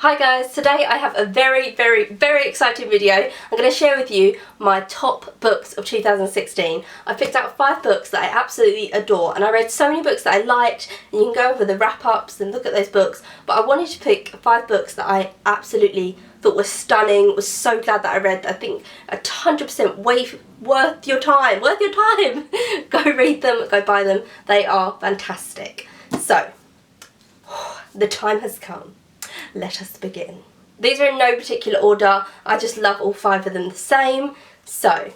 Hi guys, today I have a very exciting video. I'm going to share with you my top books of 2016. I picked out 5 books that I absolutely adore, and I read so many books that I liked, and you can go over the wrap-ups and look at those books, but I wanted to pick 5 books that I absolutely thought were stunning, was so glad that I read. I think 100% worth your time, Go read them, go buy them, they are fantastic. So, the time has come. Let us begin. These are in no particular order, I just love all 5 of them the same. So,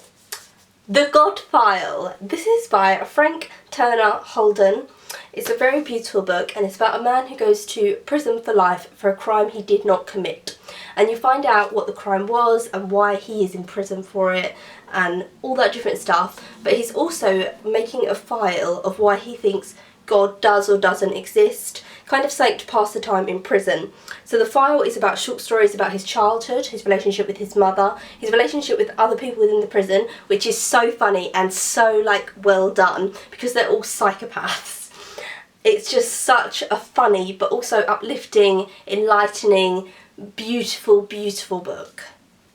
The God File. This is by Frank Turner Holden. It's a very beautiful book, and it's about a man who goes to prison for life for a crime he did not commit. And you find out what the crime was and why he is in prison for it and all that different stuff. But he's also making a file of why he thinks God does or doesn't exist, kind of something to pass the time in prison. So the file is about short stories about his childhood, his relationship with his mother, his relationship with other people within the prison, which is so funny and so well done because they're all psychopaths. It's just such a funny but also uplifting, enlightening, beautiful book.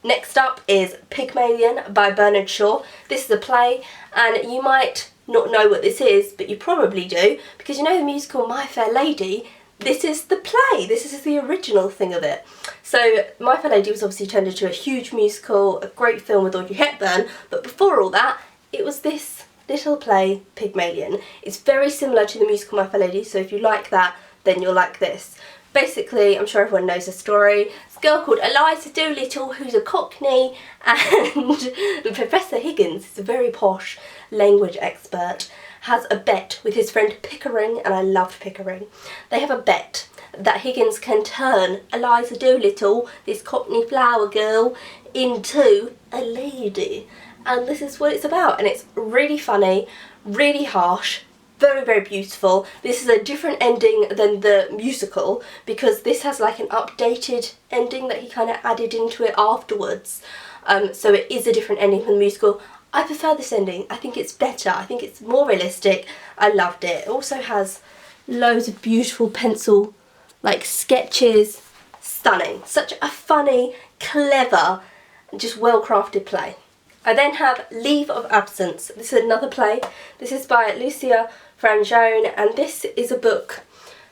Next up is Pygmalion by Bernard Shaw. This is a play, and you might not know what this is, but you probably do, because you know the musical My Fair Lady. This is the play, this is the original thing of it. So My Fair Lady was obviously turned into a huge musical, a great film with Audrey Hepburn, but before all that it was this little play, Pygmalion. It's very similar to the musical My Fair Lady, so if you like that then you'll like this. Basically, I'm sure everyone knows the story. It's a girl called Eliza Doolittle who's a Cockney, and Professor Higgins is a very posh language expert, has a bet with his friend Pickering, and I loved Pickering. They have a bet that Higgins can turn Eliza Doolittle, this Cockney flower girl, into a lady. And this is what it's about, and it's really funny, really harsh, very beautiful. This is a different ending than the musical because this has like an updated ending that he kind of added into it afterwards. So it is a different ending from the musical. I prefer this ending. I think it's better. I think it's more realistic. I loved it. It also has loads of beautiful pencil sketches. Stunning. Such a funny, clever, just well-crafted play. I then have Leave of Absence. This is another play. This is by Lucia Frangione, and this is a book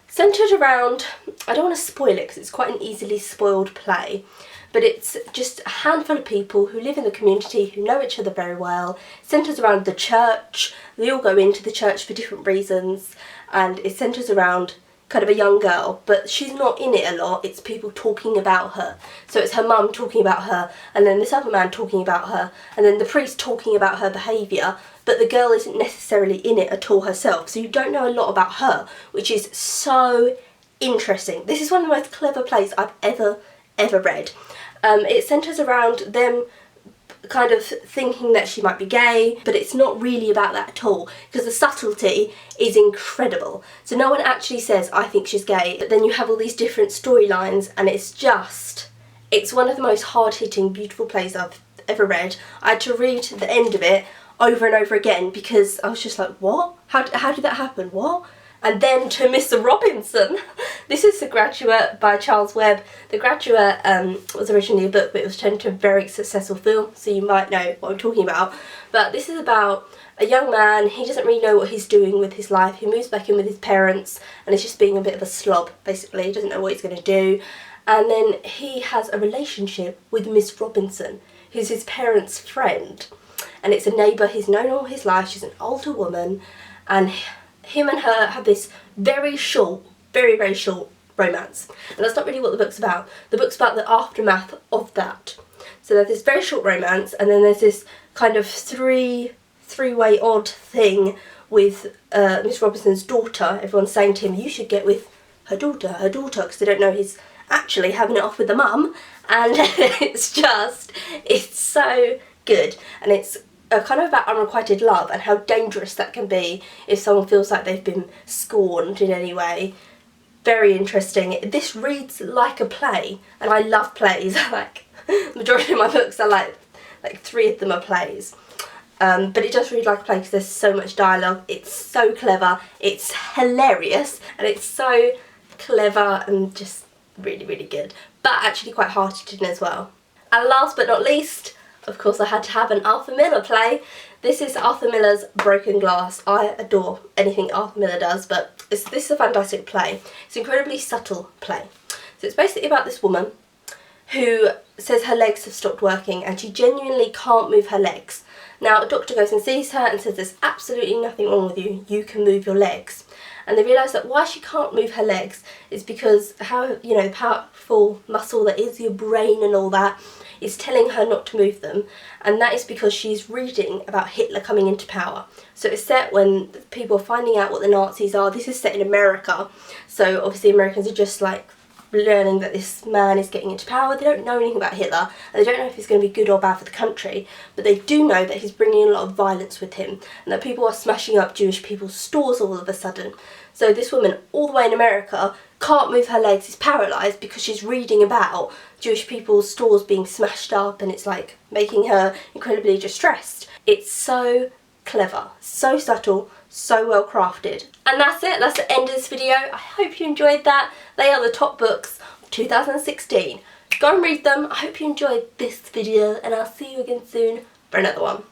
centred around, I don't want to spoil it because it's quite an easily spoiled play, but it's just a handful of people who live in the community who know each other very well. It centres around the church. They all go into the church for different reasons, and it centres around kind of a young girl, but she's not in it a lot. It's people talking about her. So it's her mum talking about her, and then this other man talking about her, and then the priest talking about her behaviour, but the girl isn't necessarily in it at all herself, so you don't know a lot about her, which is so interesting. This is one of the most clever plays I've ever read. It centres around them kind of thinking that she might be gay, but it's not really about that at all because the subtlety is incredible. So no one actually says, I think she's gay, but then you have all these different storylines, and it's one of the most hard-hitting, beautiful plays I've ever read. I had to read the end of it over and over again because I was just like, what? How did that happen? What? And then to Mr. Robinson. This is The Graduate by Charles Webb. The Graduate was originally a book, but it was turned into a very successful film, so you might know what I'm talking about. But this is about a young man. He doesn't really know what he's doing with his life. He moves back in with his parents and is just being a bit of a slob, basically. He doesn't know what he's going to do. And then he has a relationship with Miss Robinson, who's his parents' friend. And it's a neighbour he's known all his life. She's an older woman, and him and her have this very short romance. And that's not really what the book's about. The book's about the aftermath of that. So there's this very short romance, and then there's this kind of three-way odd thing with Miss Robinson's daughter. Everyone's saying to him, you should get with her daughter, because they don't know he's actually having it off with the mum. And it's so good. And it's kind of about unrequited love and how dangerous that can be if someone feels like they've been scorned in any way. Very interesting. This reads like a play, and I love plays. The majority of my books are like 3 of them are plays. But it does read like a play because there's so much dialogue. It's so clever, it's hilarious, and it's so clever and just really, really good, but actually quite hard-hitting as well. And last but not least, of course, I had to have an Arthur Miller play. This is Arthur Miller's Broken Glass. I adore anything Arthur Miller does, but this is a fantastic play. It's an incredibly subtle play. So it's basically about this woman who says her legs have stopped working and she genuinely can't move her legs. Now a doctor goes and sees her and says there's absolutely nothing wrong with you, you can move your legs. And they realise that why she can't move her legs is because how, you know, powerful muscle that is your brain and all that is telling her not to move them, and that is because she's reading about Hitler coming into power. So it's set when people are finding out what the Nazis are. This is set in America, so obviously Americans are just like learning that this man is getting into power. They don't know anything about Hitler and they don't know if he's going to be good or bad for the country, but they do know that he's bringing a lot of violence with him and that people are smashing up Jewish people's stores all of a sudden. So this woman all the way in America can't move her legs, is paralysed because she's reading about Jewish people's stores being smashed up, and it's like making her incredibly distressed. It's so clever, so subtle, so well crafted. And that's it, that's the end of this video. I hope you enjoyed that. They are the top books of 2016. Go and read them. I hope you enjoyed this video and I'll see you again soon for another one.